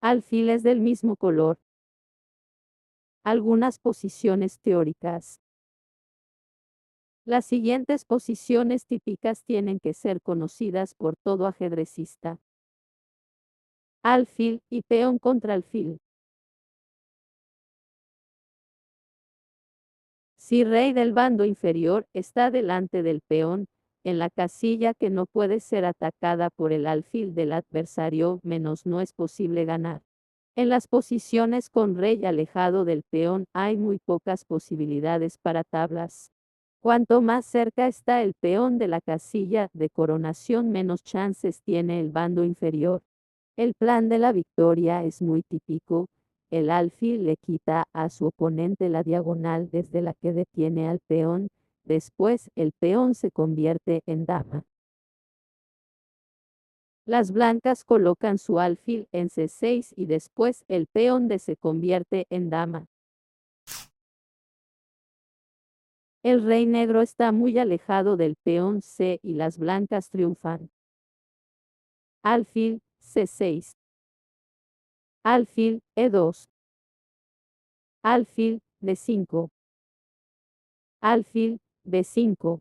Alfiles del mismo color. Algunas posiciones teóricas. Las siguientes posiciones típicas tienen que ser conocidas por todo ajedrecista. Alfil y peón contra alfil. Si rey del bando inferior está delante del peón, en la casilla que no puede ser atacada por el alfil del adversario, menos no es posible ganar. En las posiciones con rey alejado del peón hay muy pocas posibilidades para tablas. Cuanto más cerca está el peón de la casilla de coronación, menos chances tiene el bando inferior. El plan de la victoria es muy típico. El alfil le quita a su oponente la diagonal desde la que detiene al peón. Después el peón se convierte en dama. Las blancas colocan su alfil en C6 y después el peón de se convierte en dama. El rey negro está muy alejado del peón C y las blancas triunfan. Alfil C6. Alfil E2. Alfil D5. Alfil B5.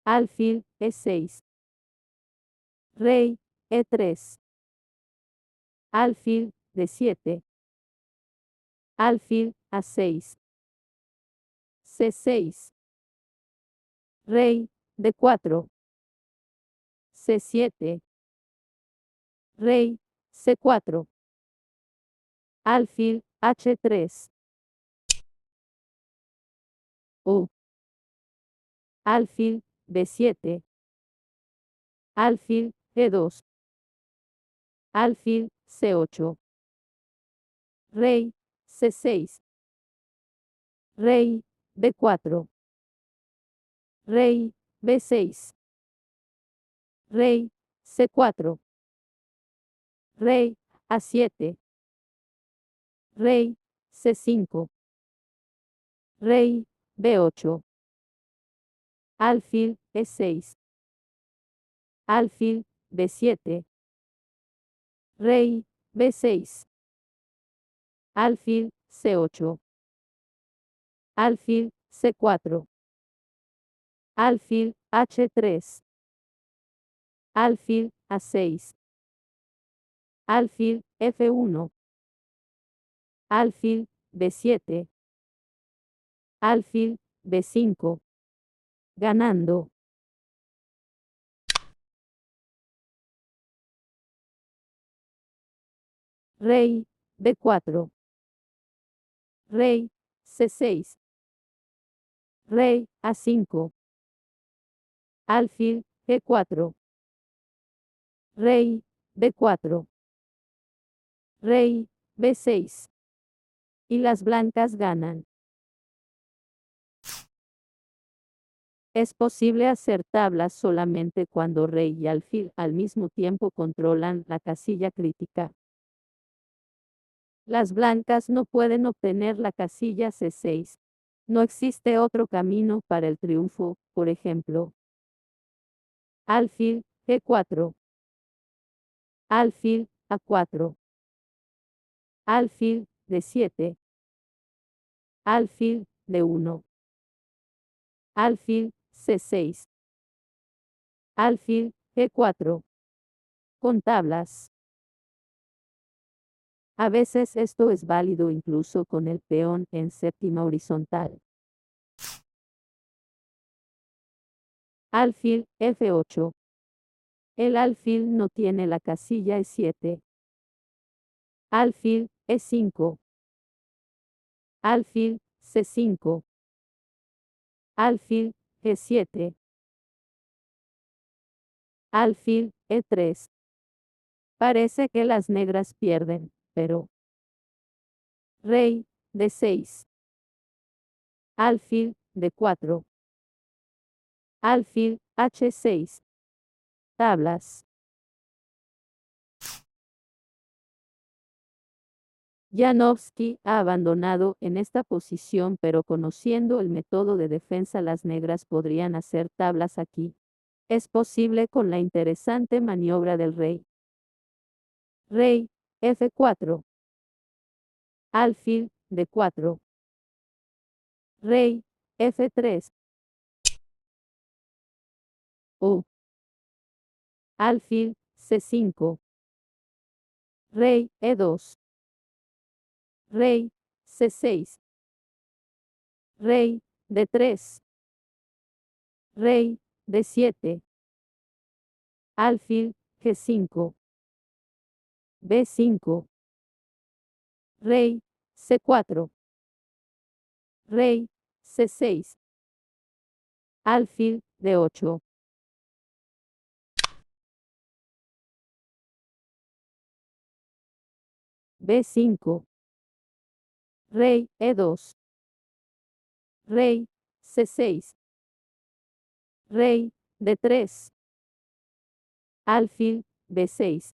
Alfil E6. Rey E3. Alfil D7. Alfil A6. C6. Rey D4. C7. Rey C4. Alfil H3. Alfil B7. Alfil E2. Alfil C8. Rey C6. Rey B4. Rey B6. Rey C4. Rey A7. Rey C5. Rey B8. Alfil E6. Alfil B7. Rey B6. Alfil C8. Alfil C4. Alfil H3. Alfil A6. Alfil F1. Alfil B7. Alfil B5. Ganando. Rey B4. Rey C6. Rey A5. Alfil G4. Rey B4. Rey B6. Y las blancas ganan. Es posible hacer tablas solamente cuando rey y alfil al mismo tiempo controlan la casilla crítica. Las blancas no pueden obtener la casilla C6. No existe otro camino para el triunfo, por ejemplo. Alfil G4. Alfil A4. Alfil D7. Alfil D1. Alfil C6. Alfil G4. Con tablas. A veces esto es válido incluso con el peón en séptima horizontal. Alfil F8. El alfil no tiene la casilla E7. Alfil E5. Alfil C5. Alfil G7. Alfil E3. Parece que las negras pierden, pero rey D6. Alfil D4. Alfil H6. Tablas. Janowski ha abandonado en esta posición, pero conociendo el método de defensa las negras podrían hacer tablas aquí. Es posible con la interesante maniobra del rey. Rey F4. Alfil D4. Rey F3. Alfil C5. Rey E2. Rey C6. Rey D3. Rey D7. Alfil G5. B5. Rey C4. Rey C6. Alfil D8. B5. Rey E2. Rey C6. Rey D3. Alfil B6.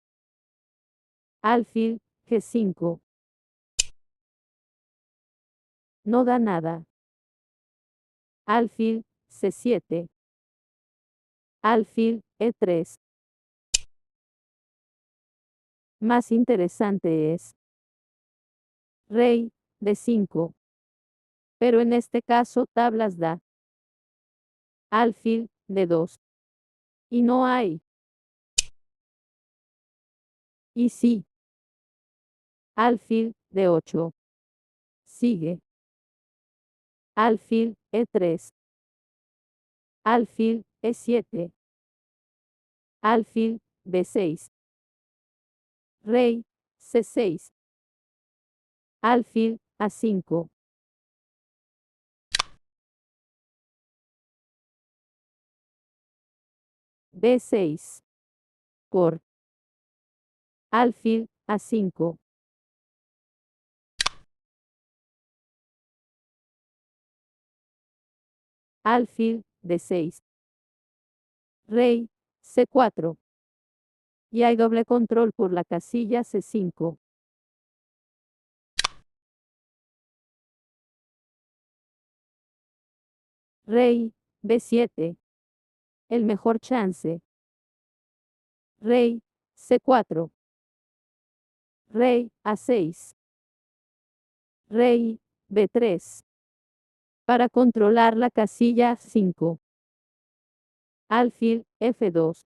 Alfil G5. No da nada. Alfil C7. Alfil E3. Más interesante es Rey D5. Pero en este caso tablas da alfil D2. Y no hay. Y sí. Alfil D8. Sigue. Alfil E3. Alfil E7. Alfil B6. Rey C6. Alfil A5. B6. Por. Alfil A5. Alfil D6. Rey C4. Y hay doble control por la casilla C5. Rey B7. El mejor chance. Rey C4. Rey A6. Rey B3. Para controlar la casilla 5. Alfil F2.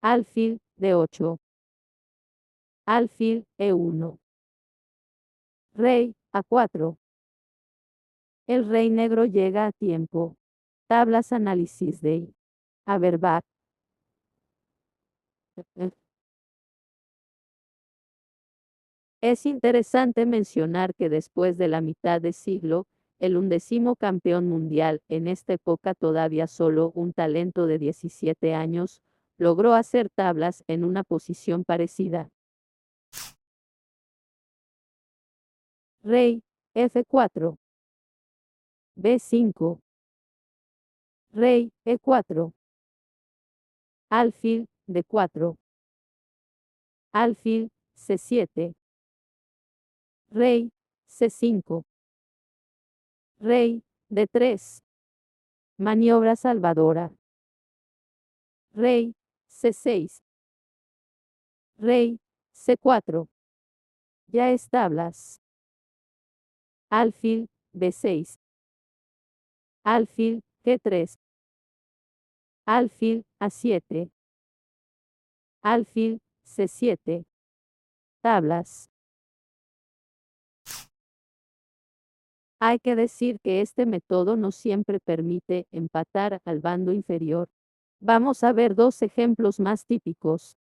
Alfil D8. Alfil E1. Rey A4. El rey negro llega a tiempo. Tablas análisis de Haberback. Es interesante mencionar que después de la mitad de siglo, el 11º campeón mundial, en esta época todavía solo un talento de 17 años, logró hacer tablas en una posición parecida. Rey F4. B5. Rey E4. Alfil D4. Alfil C7. Rey C5. Rey D3. Maniobra salvadora. Rey C6. Rey C4. Ya establas. Alfil B6. Alfil G3. Alfil A7. Alfil C7. Tablas. Hay que decir que este método no siempre permite empatar al bando inferior. Vamos a ver dos ejemplos más típicos.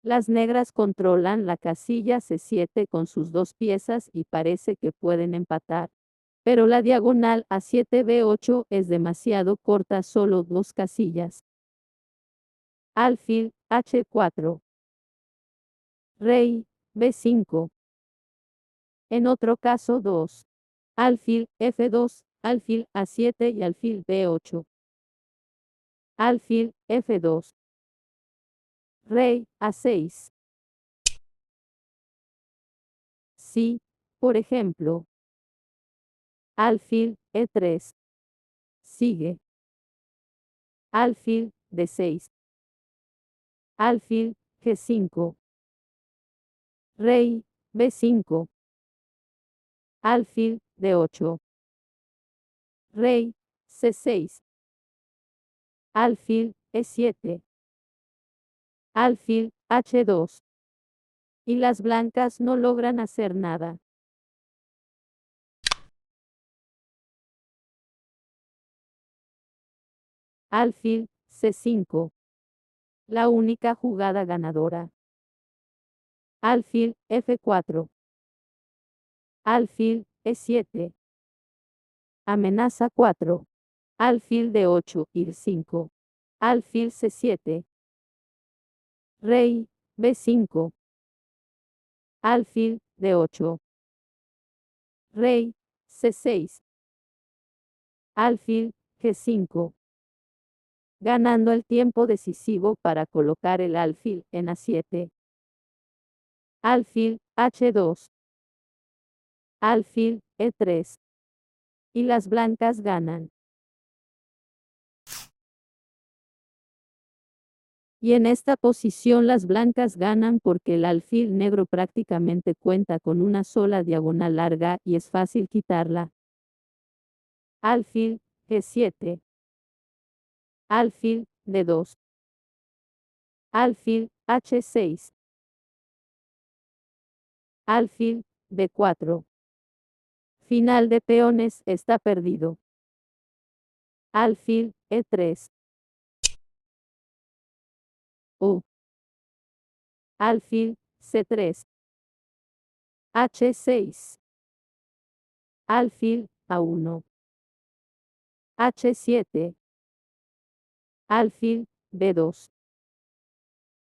Las negras controlan la casilla C7 con sus dos piezas y parece que pueden empatar. Pero la diagonal A7B8 es demasiado corta, solo dos casillas. Alfil H4. Rey B5. En otro caso 2. Alfil F2, alfil A7 y alfil B8. Alfil F2. Rey A6. Sí, por ejemplo. Alfil E3. Sigue. Alfil D6. Alfil G5. Rey, B5. Alfil, D8. Rey, C6. Alfil, E7. Alfil, H2. Y las blancas no logran hacer nada. Alfil, C5. La única jugada ganadora. Alfil, F4. Alfil, E7. Amenaza 4. Alfil D8 y 5. Alfil C7. Rey, B5. Alfil, D8. Rey, C6. Alfil, G5. Ganando el tiempo decisivo para colocar el alfil en A7. Alfil, H2. Alfil, E3. Y las blancas ganan. Y en esta posición las blancas ganan porque el alfil negro prácticamente cuenta con una sola diagonal larga y es fácil quitarla. Alfil, G7. Alfil, D2. Alfil, H6. Alfil, D4. Final de peones está perdido. Alfil, E3. Alfil, C3. H6. Alfil, A1. H7. Alfil, B2.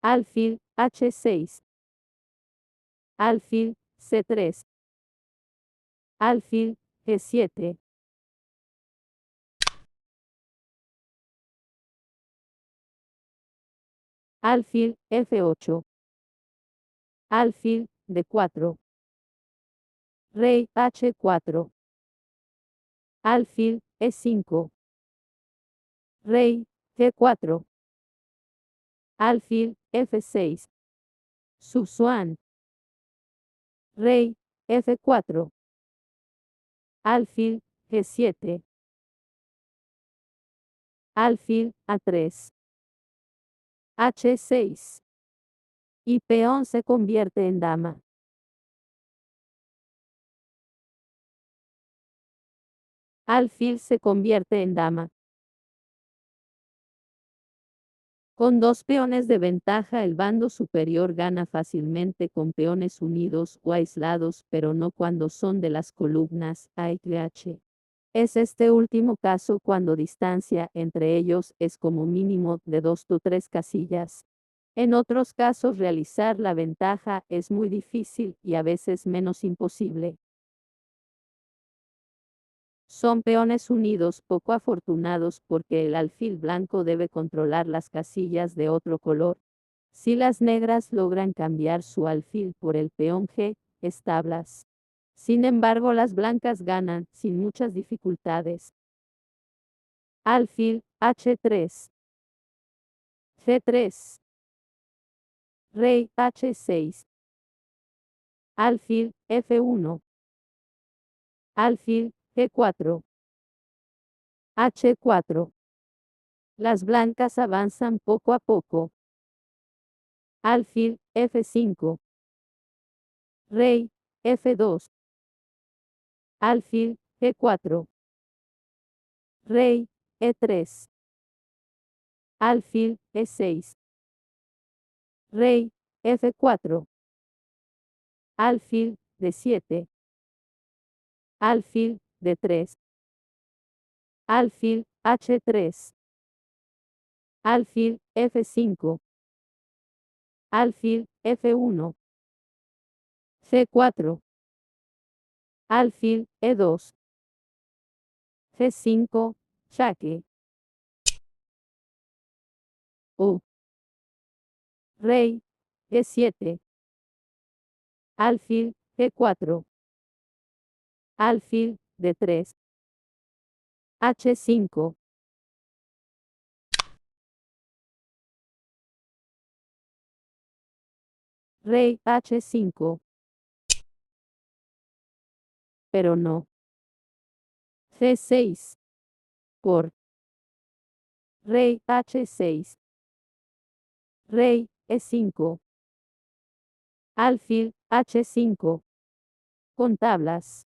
Alfil, H6. Alfil, C3. Alfil, G7. Alfil, F8. Alfil, D4. Rey, H4. Alfil, E5. Rey, G4. Alfil, F6. Subsuan. Rey, F4. Alfil, G7. Alfil, A3. H6. Y peón se convierte en dama. Alfil se convierte en dama. Con dos peones de ventaja el bando superior gana fácilmente con peones unidos o aislados, pero no cuando son de las columnas A y H. Es este último caso cuando distancia entre ellos es como mínimo de 2 o 3 casillas. En otros casos realizar la ventaja es muy difícil y a veces menos imposible. Son peones unidos poco afortunados porque el alfil blanco debe controlar las casillas de otro color. Si las negras logran cambiar su alfil por el peón G, establas. Sin embargo, las blancas ganan sin muchas dificultades. Alfil, H3. G3. Rey, H6. Alfil, F1. Alfil, G4. H4. Las blancas avanzan poco a poco. Alfil, F5. Rey, F2. Alfil, G4. Rey, E3. Alfil, E6. Rey, F4. Alfil, D7. Alfil, D3. Alfil, H3. Alfil, F5. Alfil, F1. C4. Alfil, E2. G5, jaque. Rey, G7. Alfil, G4. Alfil, D3. H5. Rey H5. Pero no. G6. Por. Rey H6. Rey E5. Alfil H5. Con tablas.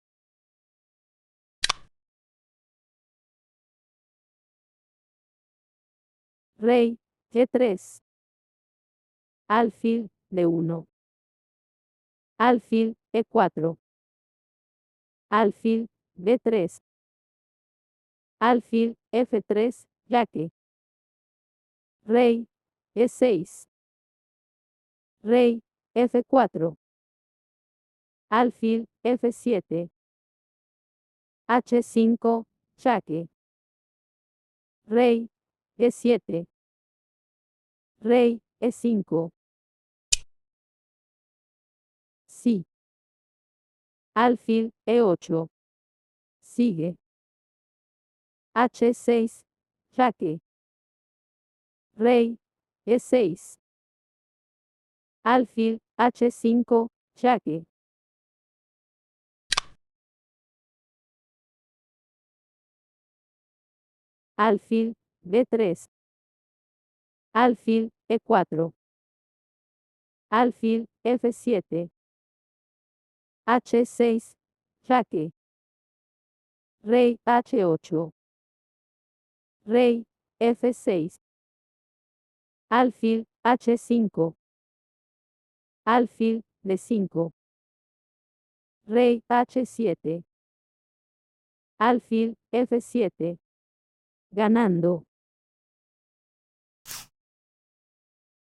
Rey G3. Alfil D1. Alfil E4. Alfil B3. Alfil F3, jaque. Rey E6. Rey F4. Alfil F7. H5, jaque. Rey E7. Rey E5. Sí. Alfil E8. Sigue. H6, jaque. Rey E6. Alfil H5, jaque. Alfil B3. Alfil E4. Alfil F7. H6, jaque. Rey H8. Rey F6. Alfil H5. Alfil D5. Rey H7. Alfil F7. Ganando.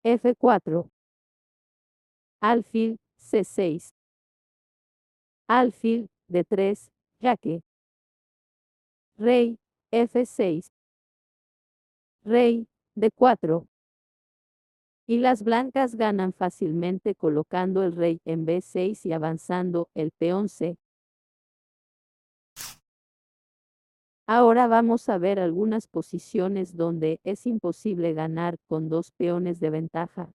F4. Alfil C6. Alfil D3, jaque. Rey F6. Rey D4. Y las blancas ganan fácilmente colocando el rey en B6 y avanzando el peón C. Ahora vamos a ver algunas posiciones donde es imposible ganar con dos peones de ventaja.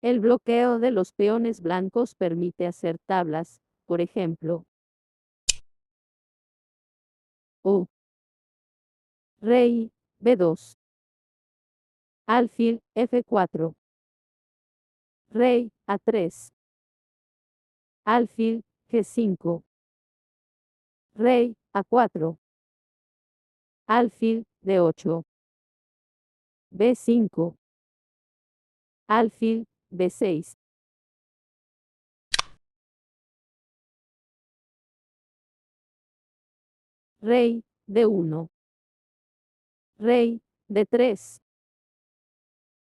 El bloqueo de los peones blancos permite hacer tablas, por ejemplo. O. Rey B2. Alfil F4. Rey A3. Alfil G5. Rey A4. Alfil D8. B5. Alfil B6. Rey D1. Rey D3.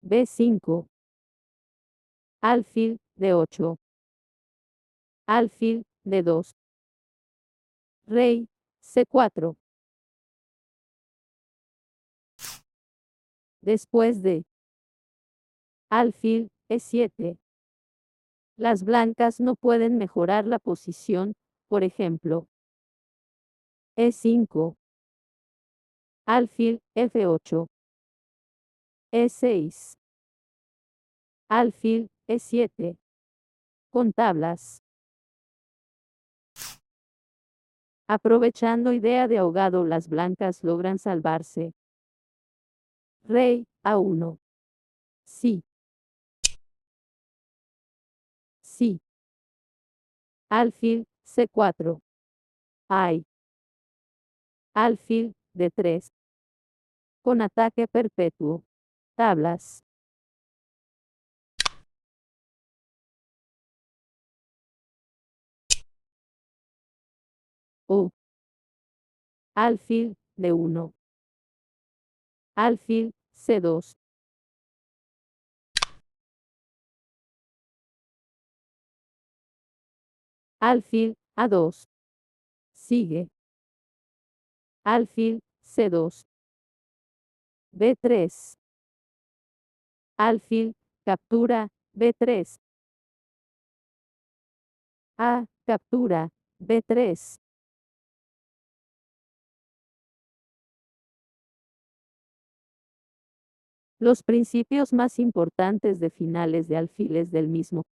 B5. Alfil D8. Alfil D2. Rey C4. Después de alfil E7. Las blancas no pueden mejorar la posición, por ejemplo. E5. Alfil F8. E6. Alfil E7. Con tablas. Aprovechando idea de ahogado, las blancas logran salvarse. Rey A1. Sí. Sí. Alfil C4. Ay. Alfil D3. Con ataque perpetuo. Tablas. O. Alfil D1. Alfil C2. Alfil A2. Sigue. Alfil C2. B3. Alfil captura B3. A captura B3. Los principios más importantes de finales de alfiles del mismo